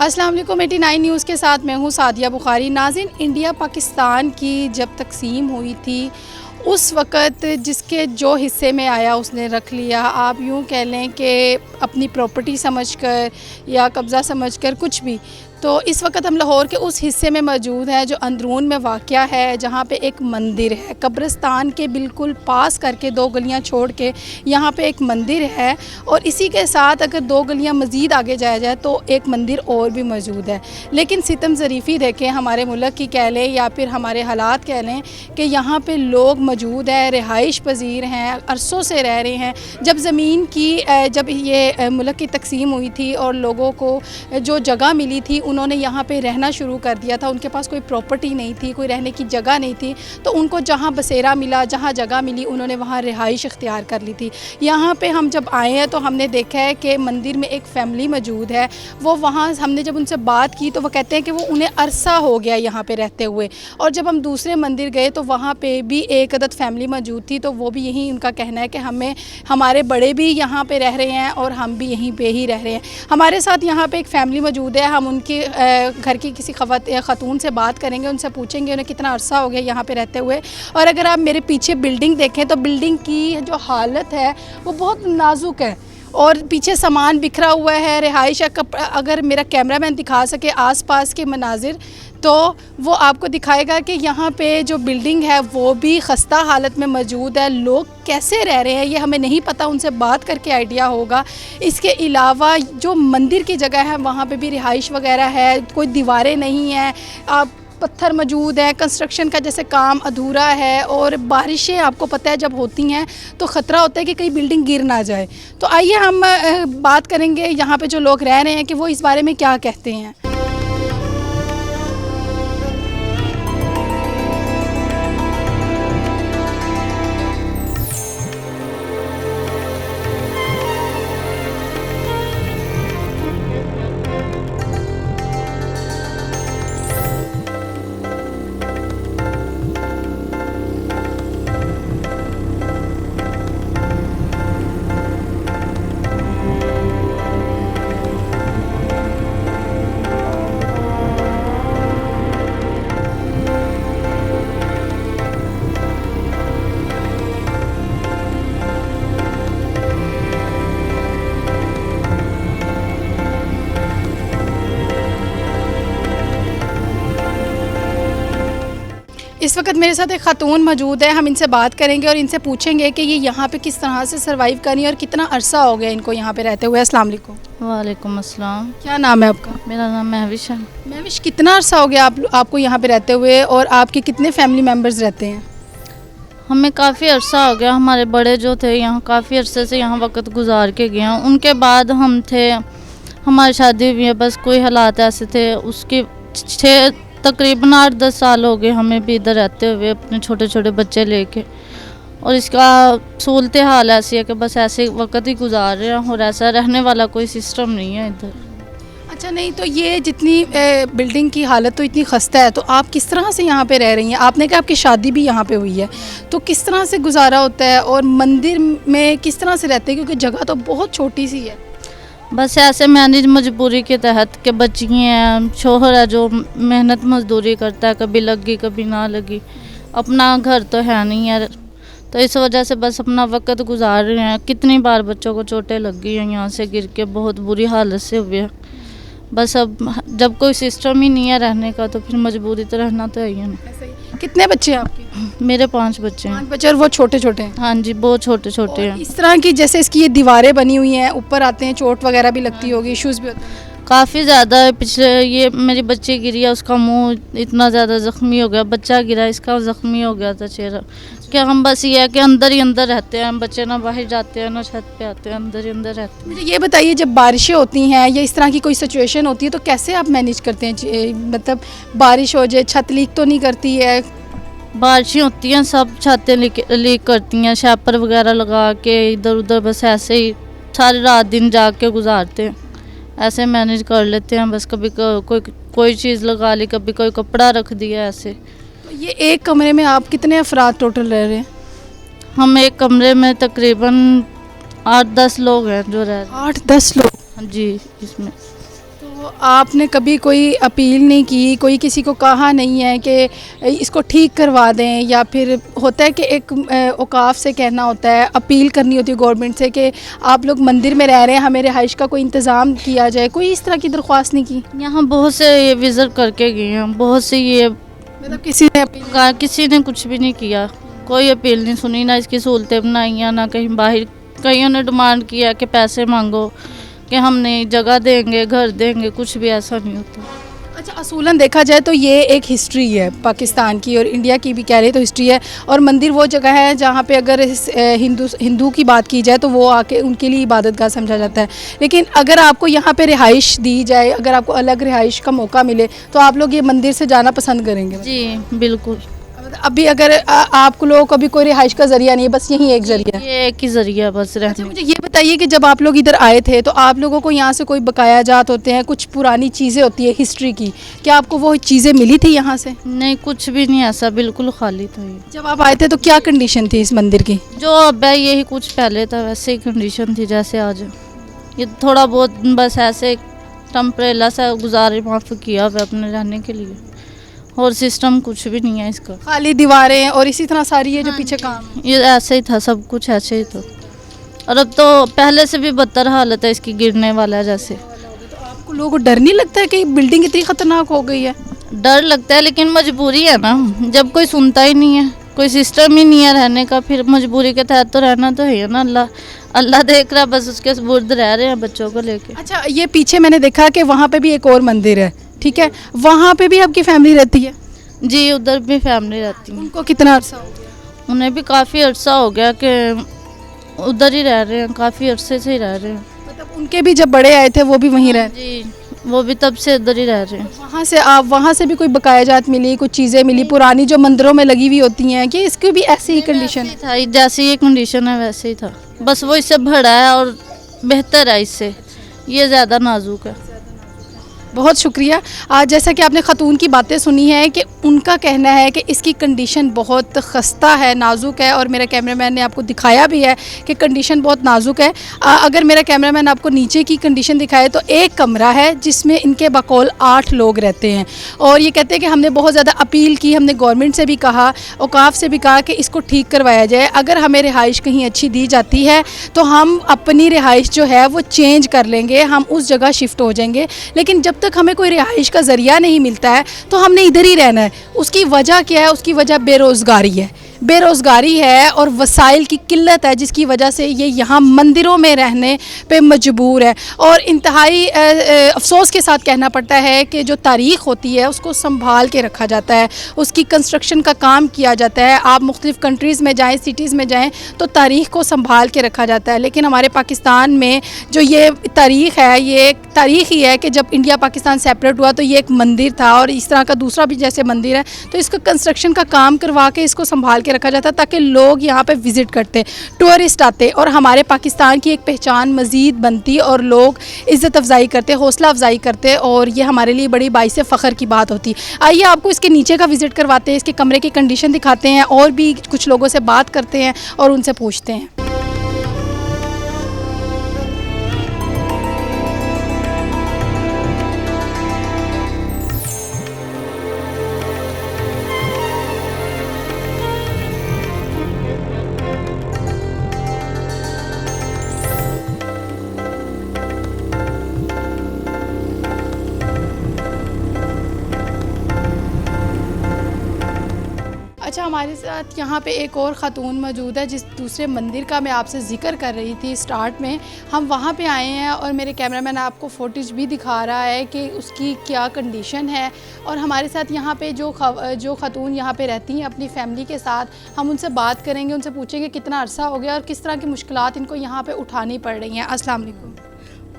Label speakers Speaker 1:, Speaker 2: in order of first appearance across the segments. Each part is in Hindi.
Speaker 1: अस्सलाम वालेकुम 89 न्यूज़ के साथ मैं हूँ सादिया बुखारी। नाज़रीन, इंडिया पाकिस्तान की जब तकसीम हुई थी उस वक़्त जिसके जो हिस्से में आया उसने रख लिया। आप यूँ कह लें कि अपनी प्रॉपर्टी समझकर या कब्ज़ा समझकर कुछ भी। तो इस वक्त हम लाहौर के उस हिस्से में मौजूद हैं जो अंदरून में वाक़या है, जहाँ पे एक मंदिर है। कब्रिस्तान के बिल्कुल पास करके 2 गलियाँ छोड़ के यहाँ पे एक मंदिर है, और इसी के साथ अगर 2 गलियाँ मज़ीद आगे जाया जाए तो एक मंदिर और भी मौजूद है। लेकिन सितम ज़रीफ़ी देखें हमारे मुल्क की कह लें या फिर हमारे हालात कह लें कि यहाँ पे लोग मौजूद हैं, रिहाइश पज़ीर हैं, अरसों से रह रहे हैं। जब ज़मीन की जब ये मुल्क की तकसीम हुई थी और लोगों को जो जगह मिली थी उन्होंने यहाँ पे रहना शुरू कर दिया था। उनके पास कोई प्रॉपर्टी नहीं थी, कोई रहने की जगह नहीं थी, तो उनको जहाँ बसेरा मिला, जहाँ जगह मिली, उन्होंने वहाँ रिहाइश इख्तियार कर ली थी। यहाँ पे हम जब आए हैं तो हमने देखा है कि मंदिर में एक फ़ैमिली मौजूद है। वो वहाँ हमने जब उनसे बात की तो वो कहते हैं कि वो उन्हें अरसा हो गया यहाँ पे रहते हुए। और जब हम दूसरे मंदिर गए तो वहाँ पे भी एक अदद फैमिली मौजूद थी, तो वो भी यही उनका कहना है कि हमें हमारे बड़े भी यहाँ पे रह रहे हैं और हम भी यहीं पे ही रह रहे हैं। हमारे साथ यहाँ पे एक फ़ैमिली मौजूद है। हम उनके घर की किसी ख़तून से बात करेंगे, उनसे पूछेंगे उन्हें कितना अरसा हो गया यहाँ पे रहते हुए। और अगर आप मेरे पीछे बिल्डिंग देखें तो बिल्डिंग की जो हालत है वो बहुत नाजुक है और पीछे सामान बिखरा हुआ है, रिहाइश। अगर मेरा कैमरामैन दिखा सके आसपास के मनाजिर तो वो आपको दिखाएगा कि यहाँ पे जो बिल्डिंग है वो भी खस्ता हालत में मौजूद है। लोग कैसे रह रहे हैं ये हमें नहीं पता, उनसे बात करके आइडिया होगा। इसके अलावा जो मंदिर की जगह है वहाँ पे भी रिहाइश वगैरह है, कोई दीवारें नहीं हैं, आप पत्थर मौजूद है, कंस्ट्रक्शन का जैसे काम अधूरा है। और बारिशें आपको पता है जब होती हैं तो ख़तरा होता है कि कहीं बिल्डिंग गिर ना जाए। तो आइए हम बात करेंगे यहाँ पे जो लोग रह रहे हैं कि वो इस बारे में क्या कहते हैं। इस वक्त मेरे साथ एक ख़ातून मौजूद है, हम इनसे बात करेंगे और इनसे पूछेंगे कि ये यहाँ पे किस तरह से सर्वाइव कर रही है और कितना अरसा हो गया इनको यहाँ पे रहते हुए। अस्सलाम वालेकुम।
Speaker 2: वालेकुम अस्सलाम।
Speaker 1: क्या नाम है आपका?
Speaker 2: मेरा नाम महविश है।
Speaker 1: महविश, कितना अरसा हो गया आपको यहाँ पे रहते हुए और आपके कितने फैमिली मेम्बर्स रहते हैं?
Speaker 2: हमें काफ़ी अरसा हो गया। हमारे बड़े जो थे यहाँ काफ़ी अरसे से यहाँ वक्त गुजार के गए हैं। उनके बाद हम थे, हमारी शादी हुई है, बस कोई हालात ऐसे थे। उसके 6 तकरीबन 8-10 साल हो गए हमें भी इधर रहते हुए अपने छोटे छोटे बच्चे लेके। और इसका सूरत हाल ऐसी है कि बस ऐसे वक्त ही गुजार रहे हैं और ऐसा रहने वाला कोई सिस्टम नहीं है इधर।
Speaker 1: अच्छा, नहीं तो ये जितनी बिल्डिंग की हालत तो इतनी खस्ता है, तो आप किस तरह से यहाँ पे रह रही हैं? आपने कहा आपकी शादी भी यहाँ पे हुई है, तो किस तरह से गुजारा होता है और मंदिर में किस तरह से रहते हैं, क्योंकि जगह तो बहुत छोटी सी है।
Speaker 2: बस ऐसे मैनेज मजबूरी के तहत के बच्ची हैं, शोहर है जो मेहनत मजदूरी करता है, कभी लगी कभी ना लगी, अपना घर तो है नहीं है, तो इस वजह से बस अपना वक्त गुजार रहे हैं। कितनी बार बच्चों को चोटें लग गई हैं यहाँ से गिर के, बहुत बुरी हालत से हुए हैं। बस अब जब कोई सिस्टम ही नहीं है रहने का तो फिर मजबूरी तो रहना तो है ही ना।
Speaker 1: कितने बच्चे हैं आपके?
Speaker 2: मेरे 5 बच्चे हैं।
Speaker 1: 5 बच्चे, और वो छोटे छोटे हैं?
Speaker 2: हाँ जी, बहुत छोटे छोटे हैं।
Speaker 1: इस तरह की जैसे इसकी ये दीवारें बनी हुई हैं, ऊपर आते हैं, चोट वगैरह भी लगती होगी, इश्यूज़ भी होते हैं?
Speaker 2: काफ़ी ज़्यादा है। पिछले ये मेरी बच्ची गिरी है, उसका मुंह इतना ज़्यादा ज़ख्मी हो गया। बच्चा गिरा, इसका ज़ख्मी हो गया था चेहरा। क्या हम बस ये है कि अंदर ही अंदर रहते हैं, बच्चे ना बाहर जाते हैं ना छत पे आते हैं, अंदर ही अंदर रहते हैं।
Speaker 1: मुझे ये बताइए, जब बारिशें होती हैं या इस तरह की कोई सिचुएशन होती है तो कैसे आप मैनेज करते हैं? मतलब बारिश हो जाए, छत लीक तो नहीं करती है?
Speaker 2: बारिशें होती हैं, सब छतें लीक करती हैं। शैपर वगैरह लगा के इधर उधर बस ऐसे ही सारी रात दिन जाग के गुजारते हैं, ऐसे मैनेज कर लेते हैं। बस कभी कोई चीज़ लगा ली, कभी कोई कपड़ा रख दिया ऐसे।
Speaker 1: तो ये एक कमरे में आप कितने अफराद टोटल रह रहे हैं?
Speaker 2: हम एक कमरे में तकरीबन 8-10 लोग हैं जो रह रहे हैं।
Speaker 1: 8-10 लोग?
Speaker 2: हाँ जी, इसमें।
Speaker 1: तो तो आपने कभी कोई अपील नहीं की, कोई किसी को कहा नहीं है कि इसको ठीक करवा दें, या फिर होता है कि एक औकाफ से कहना होता है, अपील करनी होती है गवर्नमेंट से कि आप लोग मंदिर में रह रहे हैं, हमें रिहाइश का कोई इंतज़ाम किया जाए, कोई इस तरह की दरख्वास्त नहीं की?
Speaker 2: यहाँ बहुत से ये विज़िट करके गए हैं, बहुत से ये
Speaker 1: मतलब किसी ने अपील?
Speaker 2: किसी ने कुछ भी नहीं किया, कोई अपील नहीं सुनी, ना इसकी सहूलतें बनाई हैं, ना कहीं बाहर। कईयों ने डिमांड किया कि पैसे मांगो, कि हमने जगह देंगे, घर देंगे, कुछ भी ऐसा नहीं होता।
Speaker 1: अच्छा, असूलन देखा जाए तो ये एक हिस्ट्री है पाकिस्तान की, और इंडिया की भी कह रहे तो हिस्ट्री है, और मंदिर वो जगह है जहाँ पे अगर हिंदू की बात की जाए तो वो आके उनके लिए इबादतगाह समझा जाता है। लेकिन अगर आपको यहाँ पे रिहाइश दी जाए, अगर आपको अलग रिहाइश का मौका मिले, तो आप लोग ये मंदिर से जाना पसंद करेंगे?
Speaker 2: जी बिल्कुल।
Speaker 1: अभी अगर आप लोगों को भी कोई रिहाइश का ज़रिया नहीं है, बस यही एक ज़रिया है?
Speaker 2: ये एक ही ज़रिया बस
Speaker 1: अच्छा,
Speaker 2: रहने।
Speaker 1: मुझे ये बताइए कि जब आप लोग इधर आए थे तो आप लोगों को यहाँ से कोई बकाया जात होते हैं, कुछ पुरानी चीज़ें होती है हिस्ट्री की, क्या आपको वो चीज़ें मिली थी यहाँ से?
Speaker 2: नहीं, कुछ भी नहीं, ऐसा बिल्कुल खाली था ये।
Speaker 1: जब आप आए थे तो क्या कंडीशन थी इस मंदिर की?
Speaker 2: जो अब है यही कुछ पहले था वैसे ही कंडीशन थी जैसे आज। ये थोड़ा बहुत बस ऐसे टम्परेला सा गुजारे माफ़ किया हुआ है अपने रहने के लिए, और सिस्टम कुछ भी नहीं है इसका।
Speaker 1: खाली दीवारें और इसी तरह सारी ये जो पीछे काम?
Speaker 2: ये ऐसे ही था, सब कुछ ऐसे ही था, और अब तो पहले से भी बदतर हालत है इसकी, गिरने वाला है जैसे।
Speaker 1: तो आपको लोगों को डर नहीं लगता है कि बिल्डिंग इतनी खतरनाक हो गई है?
Speaker 2: डर लगता है, लेकिन मजबूरी है ना, जब कोई सुनता ही नहीं है, कोई सिस्टम ही नहीं है रहने का, फिर मजबूरी के तहत तो रहना तो है ना। अल्लाह अल्लाह देख रहा है, बस उसके सुपुर्द रह रहे हैं बच्चों को लेके।
Speaker 1: अच्छा, ये पीछे मैंने देखा कि वहाँ पे भी एक और मंदिर है, ठीक है, वहाँ पे भी आपकी फैमिली रहती है?
Speaker 2: जी, उधर भी फैमिली रहती है।
Speaker 1: उनको कितना अर्सा हो गया?
Speaker 2: उन्हें भी काफ़ी अर्सा हो गया कि उधर ही रह रहे हैं, काफ़ी अरसे से ही रह रहे हैं।
Speaker 1: मतलब उनके भी जब बड़े आए थे वो भी वहीं रह?
Speaker 2: जी, वो भी तब से उधर ही रह रहे हैं।
Speaker 1: वहाँ से भी कोई बकाया जात मिली, कुछ चीज़ें मिली पुरानी जो मंदिरों में लगी हुई होती हैं, कि इसकी भी ऐसी ही कंडीशन है?
Speaker 2: था जैसी ये कंडीशन है वैसे ही था, बस वो इससे बड़ा है और बेहतर है इससे, ये ज़्यादा नाजुक है।
Speaker 1: बहुत शुक्रिया। आज जैसा कि आपने ख़तून की बातें सुनी हैं कि उनका कहना है कि इसकी कंडीशन बहुत खस्ता है, नाजुक है, और मेरा कैमरामैन ने आपको दिखाया भी है कि कंडीशन बहुत नाजुक है। अगर मेरा कैमरामैन आपको नीचे की कंडीशन दिखाए तो एक कमरा है जिसमें इनके बकौल 8 लोग रहते हैं, और ये कहते हैं कि हमने बहुत ज़्यादा अपील की, हमने गवर्नमेंट से भी कहा, औकाफ से भी कहा कि इसको ठीक करवाया जाए। अगर हमें रिहाइश कहीं अच्छी दी जाती है तो हम अपनी रिहाइश जो है वो चेंज कर लेंगे, हम उस जगह शिफ्ट हो जाएंगे, लेकिन जब तक हमें कोई रिहाइश का ज़रिया नहीं मिलता है तो हमने इधर ही रहना है। उसकी वजह क्या है? उसकी वजह बेरोज़गारी है, बेरोज़गारी है और वसाइल की किल्लत है, जिसकी वजह से ये यहाँ मंदिरों में रहने पे मजबूर है। और इंतहाई अफसोस के साथ कहना पड़ता है कि जो तारीख़ होती है उसको संभाल के रखा जाता है, उसकी कंस्ट्रक्शन का काम किया जाता है। आप मुख्तलिफ़ कंट्रीज़ में जाएँ, सिटीज़ में जाएँ तो तारीख़ को संभाल के रखा जाता है, लेकिन हमारे पाकिस्तान में जो ये तारीख़ है, ये एक तारीख़ ही है कि जब इंडिया पाकिस्तान सेपरेट हुआ तो ये एक मंदिर था, और इस तरह का दूसरा भी जैसे मंदिर है, तो इसको कंस्ट्रक्शन का काम करवा के इसको संभाल के रखा जाता ताकि लोग यहाँ पे विज़िट करते, टूरिस्ट आते, और हमारे पाकिस्तान की एक पहचान मज़ीद बनती और लोग इज़्ज़त अफ़ज़ाई करते, हौसला अफ़ज़ाई करते, और ये हमारे लिए बड़ी बाइस फ़ख्र की बात होती। आइए आपको इसके नीचे का विज़िट करवाते हैं, इसके कमरे की कंडीशन दिखाते हैं, और भी कुछ लोगों से बात करते हैं और उनसे पूछते हैं। अच्छा, हमारे साथ यहाँ पे एक और ख़ातून मौजूद है, जिस दूसरे मंदिर का मैं आपसे ज़िक्र कर रही थी स्टार्ट में। हम वहाँ पे आए हैं और मेरे कैमरामैन आपको फुटेज भी दिखा रहा है कि उसकी क्या कंडीशन है। और हमारे साथ यहाँ पे जो ख़ातून यहाँ पे रहती हैं अपनी फ़ैमिली के साथ, हम उनसे बात करेंगे, उनसे पूछेंगे कितना अरसा हो गया और किस तरह की मुश्किलात इनको यहाँ पर उठानी पड़ रही हैं। अस्सलाम वालेकुम।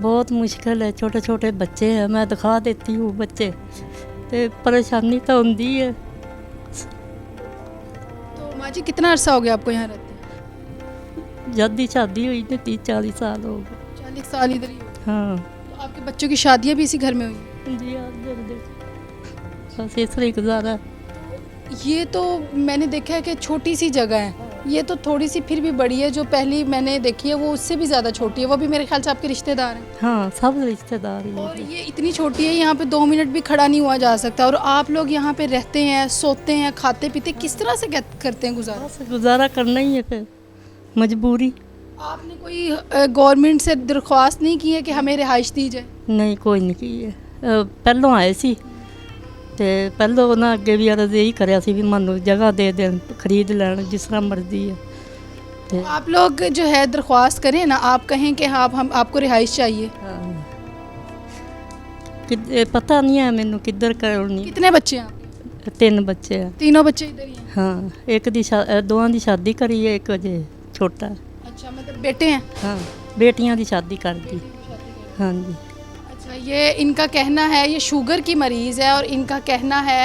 Speaker 3: बहुत मुश्किल है, छोटे छोटे बच्चे हैं, मैं दिखा देती हूँ बच्चे, तो परेशानी तो होती है।
Speaker 1: माँ जी, कितना अरसा हो गया आपको यहाँ रहते?
Speaker 3: जब दी शादी हुई थी 30-40 साल हो गए।
Speaker 1: 40 साल इधर ही?
Speaker 3: हाँ
Speaker 1: तो आपके बच्चों की शादियाँ भी इसी घर में हुई?
Speaker 3: जी, बस इस तरह गुजारा।
Speaker 1: ये तो मैंने देखा है कि छोटी सी जगह है, ये तो थोड़ी सी फिर भी बड़ी है, जो पहली मैंने देखी है वो उससे भी ज़्यादा छोटी है, वो भी मेरे ख्याल से आपके रिश्तेदार हैं।
Speaker 3: हाँ, सब रिश्तेदार ही
Speaker 1: और
Speaker 3: हैं।
Speaker 1: ये इतनी छोटी है, यहाँ पे 2 मिनट भी खड़ा नहीं हुआ जा सकता, और आप लोग यहाँ पे रहते हैं, सोते हैं, खाते पीते, किस तरह से करते हैं गुजारा?
Speaker 3: बस गुजारा करना ही है, फिर मजबूरी।
Speaker 1: आपने कोई गवर्नमेंट से दरख्वास्त नहीं की है कि हमें रिहाइश दी जाए?
Speaker 3: नहीं, कोई नहीं की है। ਪਹਿਲੋਂ ਆਏ ਸੀ ਤੇ ਪਹਿਲੋਂ ਉਹਨਾਂ ਅੱਗੇ ਵੀ ਅਰਜ਼ ਇਹੀ ਕਰਿਆ ਸੀ ਵੀ ਮੈਨੂੰ ਜਗ੍ਹਾ ਦੇ ਦੇਣ, ਖਰੀਦ ਲੈਣ ਜਿਸ ਤਰ੍ਹਾਂ ਮਰਜ਼ੀ ਹੈ। ਤੇ
Speaker 1: आप लोग जो है दरख्वास्त करें ना, आप कहें कि हाँ हम आपको रिहाइश चाहिए।
Speaker 3: ਪਤਾ ਨਹੀਂ ਹੈ ਮੈਨੂੰ ਕਿੱਧਰ ਕਰਨੀ।
Speaker 1: कितने बच्चे हैं आपके?
Speaker 3: 3 ਬੱਚੇ ਆ।
Speaker 1: तीनों बच्चे इधर ही हैं?
Speaker 3: ਹਾਂ, ਇੱਕ ਦੀ ਦੋਵਾਂ ਦੀ ਸ਼ਾਦੀ ਕਰੀ ਹੈ, ਇੱਕ ਅਜੇ ਛੋਟਾ।
Speaker 1: अच्छा, मतलब बेटे हैं?
Speaker 3: हाँ, बेटियां दी शादी कर दी। हाँ जी।
Speaker 1: अच्छा, ये इनका कहना है, ये शुगर की मरीज़ है, और इनका कहना है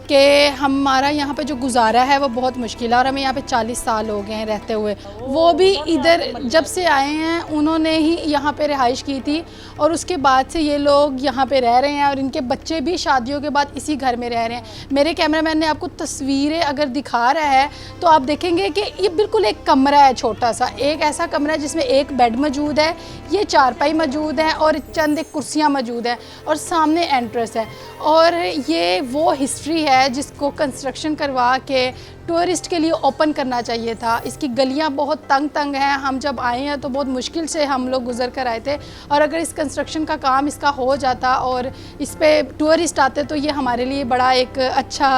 Speaker 1: कि हमारा यहाँ पे जो गुजारा है वो बहुत मुश्किल है, और हमें यहाँ पे 40 साल हो गए हैं रहते हुए। वो भी इधर जब से आए हैं उन्होंने ही यहाँ पे रिहाइश की थी, और उसके बाद से ये लोग यहाँ पे रह रहे हैं, और इनके बच्चे भी शादियों के बाद इसी घर में रह रहे हैं। मेरे कैमरामैन ने आपको तस्वीरें अगर दिखा रहा है तो आप देखेंगे कि ये बिल्कुल एक कमरा है, छोटा सा एक ऐसा कमरा है जिसमें एक बेड मौजूद है, ये चारपाई मौजूद है, और चंद एक कुर्सियाँ मौजूद हैं, और सामने एंट्रेंस है। और ये वो हिस्ट्री है जिसको कंस्ट्रक्शन करवा के टूरिस्ट के लिए ओपन करना चाहिए था। इसकी गलियां बहुत तंग हैं, हम जब आए हैं तो बहुत मुश्किल से हम लोग गुजर कर आए थे, और अगर इस कंस्ट्रक्शन का काम इसका हो जाता और इस पे टूरिस्ट आते तो ये हमारे लिए बड़ा एक अच्छा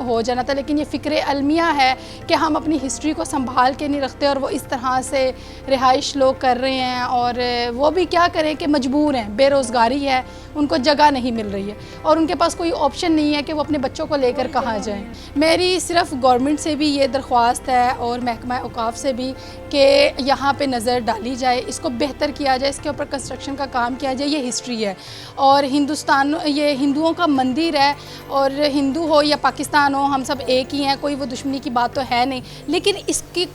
Speaker 1: हो जाना था। लेकिन ये फ़िक्र अलमिया है कि हम अपनी हिस्ट्री को संभाल के नहीं रखते, और वो इस तरह से रिहाइश लोग कर रहे हैं, और वो भी क्या करें कि मजबूर हैं, बेरोज़गारी है, उनको जगह नहीं मिल रही है, और उनके पास कोई ऑप्शन नहीं है कि वो अपने बच्चों को लेकर कहाँ जाएं। मेरी सिर्फ गवर्नमेंट से भी ये दरख्वास्त है, और महकमा औकाफ से भी, कि यहाँ पे नज़र डाली जाए, इसको बेहतर किया जाए, इसके ऊपर कंस्ट्रक्शन का काम किया जाए। ये हिस्ट्री है, और हिंदुस्तान, ये हिंदुओं का मंदिर है, और हिंदू हो या पाकिस्तान हो, हम सब एक ही हैं, कोई वो दुश्मनी की बात तो है नहीं, लेकिन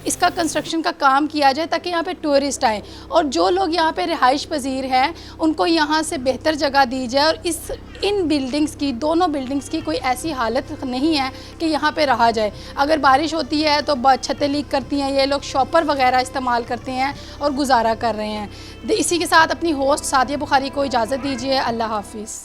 Speaker 1: इसका कंस्ट्रक्शन का काम किया जाए ताकि यहाँ पे टूरिस्ट आएँ, और जो लोग यहाँ पे रिहाइश पजीर हैं उनको यहाँ से बेहतर जगह दी जाए। और इन बिल्डिंग्स की, दोनों बिल्डिंग्स की कोई ऐसी हालत नहीं है कि यहाँ पे रहा जाए। अगर बारिश होती है तो छतें लीक करती हैं, ये लोग शॉपर वगैरह इस्तेमाल करते हैं और गुजारा कर रहे हैं। इसी के साथ अपनी होस्ट सादिया बुखारी को इजाज़त दीजिए। अल्लाह हाफिज़।